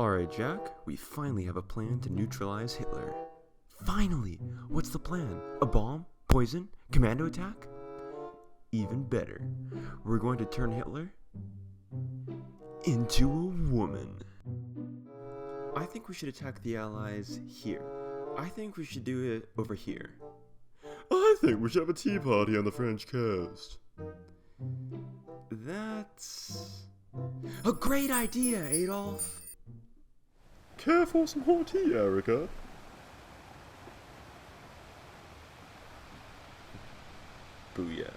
Alright, Jack, we finally have a plan to neutralize Hitler. Finally! What's the plan? A bomb? Poison? Commando attack? Even better, we're going to turn Hitler into a woman. I think we should attack the Allies here. I think we should do it over here. I think we should have a tea party on the French coast. That's a great idea, Adolf. Care for some hot tea, Erica? Booyah.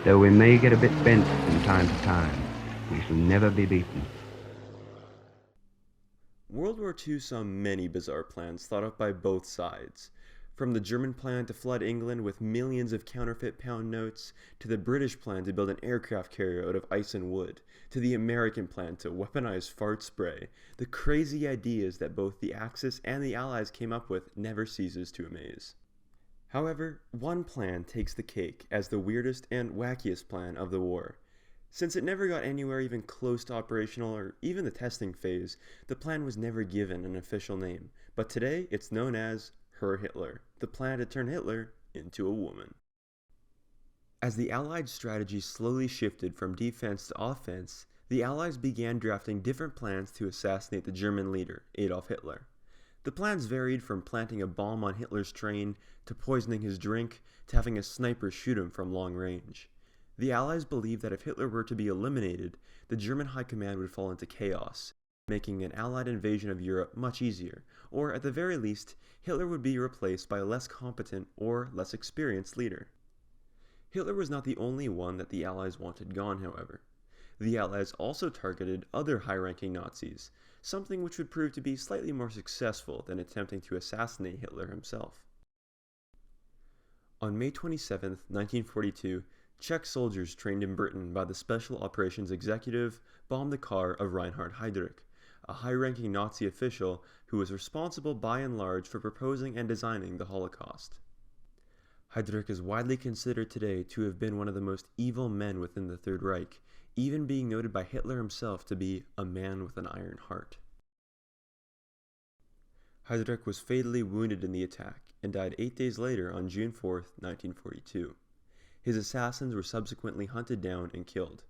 Though we may get a bit bent from time to time, we shall never be beaten. World War II saw many bizarre plans thought up by both sides. From the German plan to flood England with millions of counterfeit pound notes, to the British plan to build an aircraft carrier out of ice and wood, to the American plan to weaponize fart spray, the crazy ideas that both the Axis and the Allies came up with never ceases to amaze. However, one plan takes the cake as the weirdest and wackiest plan of the war. Since it never got anywhere even close to operational or even the testing phase, the plan was never given an official name, but today it's known as Her Hitler, the plan to turn Hitler into a woman. As the Allied strategy slowly shifted from defense to offense, the Allies began drafting different plans to assassinate the German leader, Adolf Hitler. The plans varied from planting a bomb on Hitler's train, to poisoning his drink, to having a sniper shoot him from long range. The Allies believed that if Hitler were to be eliminated, the German high command would fall into chaos, making an Allied invasion of Europe much easier, or at the very least, Hitler would be replaced by a less competent or less experienced leader. Hitler was not the only one that the Allies wanted gone, however. The Allies also targeted other high-ranking Nazis, something which would prove to be slightly more successful than attempting to assassinate Hitler himself. On May 27, 1942, Czech soldiers trained in Britain by the Special Operations Executive bombed the car of Reinhard Heydrich, a high-ranking Nazi official who was responsible by and large for proposing and designing the Holocaust. Heydrich is widely considered today to have been one of the most evil men within the Third Reich, even being noted by Hitler himself to be a man with an iron heart. Heydrich was fatally wounded in the attack and died 8 days later on June 4, 1942. His assassins were subsequently hunted down and killed.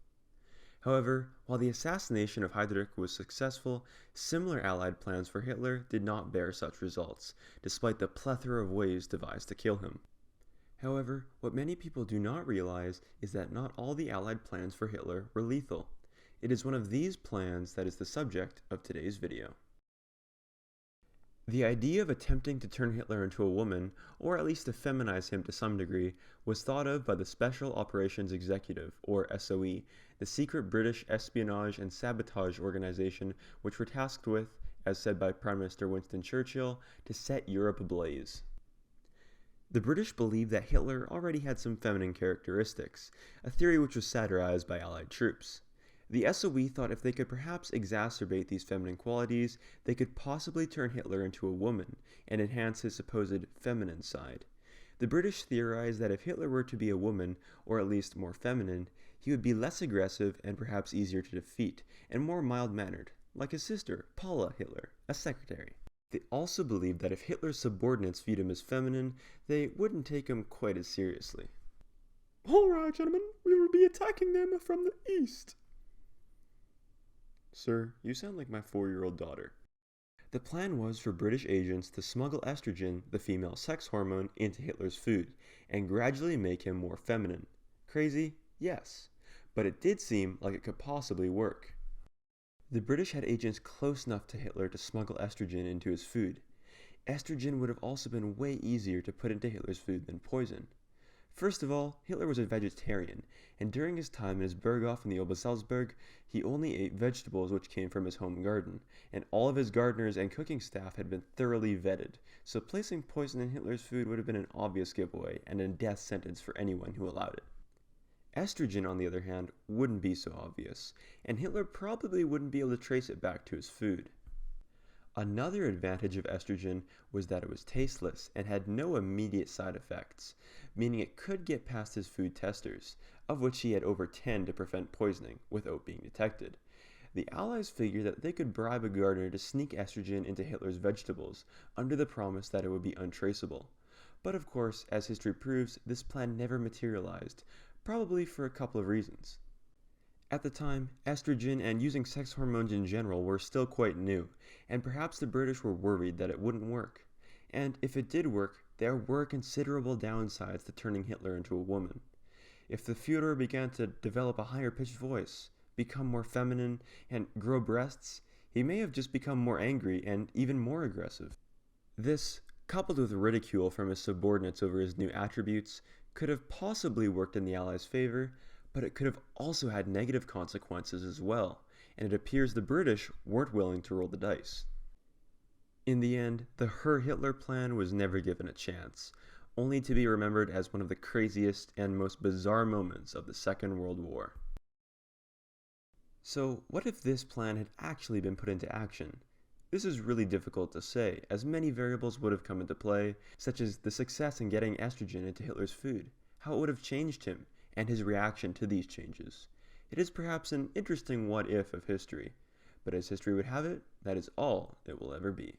However, while the assassination of Heydrich was successful, similar Allied plans for Hitler did not bear such results, despite the plethora of ways devised to kill him. However, what many people do not realize is that not all the Allied plans for Hitler were lethal. It is one of these plans that is the subject of today's video. The idea of attempting to turn Hitler into a woman, or at least to feminize him to some degree, was thought of by the Special Operations Executive, or SOE, the secret British espionage and sabotage organization which were tasked with, as said by Prime Minister Winston Churchill, to set Europe ablaze. The British believed that Hitler already had some feminine characteristics, a theory which was satirized by Allied troops. The SOE thought if they could perhaps exacerbate these feminine qualities, they could possibly turn Hitler into a woman and enhance his supposed feminine side. The British theorized that if Hitler were to be a woman, or at least more feminine, he would be less aggressive and perhaps easier to defeat, and more mild-mannered, like his sister, Paula Hitler, a secretary. They also believed that if Hitler's subordinates viewed him as feminine, they wouldn't take him quite as seriously. Alright, gentlemen, we will be attacking them from the east. Sir, you sound like my 4-year-old daughter. The plan was for British agents to smuggle estrogen, the female sex hormone, into Hitler's food, and gradually make him more feminine. Crazy? Yes. But it did seem like it could possibly work. The British had agents close enough to Hitler to smuggle estrogen into his food. Estrogen would have also been way easier to put into Hitler's food than poison. First of all, Hitler was a vegetarian, and during his time in his Berghof in the Obersalzberg, he only ate vegetables which came from his home garden, and all of his gardeners and cooking staff had been thoroughly vetted, so placing poison in Hitler's food would have been an obvious giveaway and a death sentence for anyone who allowed it. Estrogen, on the other hand, wouldn't be so obvious, and Hitler probably wouldn't be able to trace it back to his food. Another advantage of estrogen was that it was tasteless and had no immediate side effects, meaning it could get past his food testers, of which he had over 10 to prevent poisoning without being detected. The Allies figured that they could bribe a gardener to sneak estrogen into Hitler's vegetables, under the promise that it would be untraceable. But of course, as history proves, this plan never materialized, probably for a couple of reasons. At the time, estrogen and using sex hormones in general were still quite new, and perhaps the British were worried that it wouldn't work. And if it did work, there were considerable downsides to turning Hitler into a woman. If the Führer began to develop a higher-pitched voice, become more feminine, and grow breasts, he may have just become more angry and even more aggressive. This, coupled with ridicule from his subordinates over his new attributes, could have possibly worked in the Allies' favor, but it could have also had negative consequences as well, and it appears the British weren't willing to roll the dice. In the end, the Her Hitler plan was never given a chance, only to be remembered as one of the craziest and most bizarre moments of the Second World War. So, what if this plan had actually been put into action? This is really difficult to say, as many variables would have come into play, such as the success in getting estrogen into Hitler's food, how it would have changed him, and his reaction to these changes. It is perhaps an interesting what-if of history, but as history would have it, that is all it will ever be.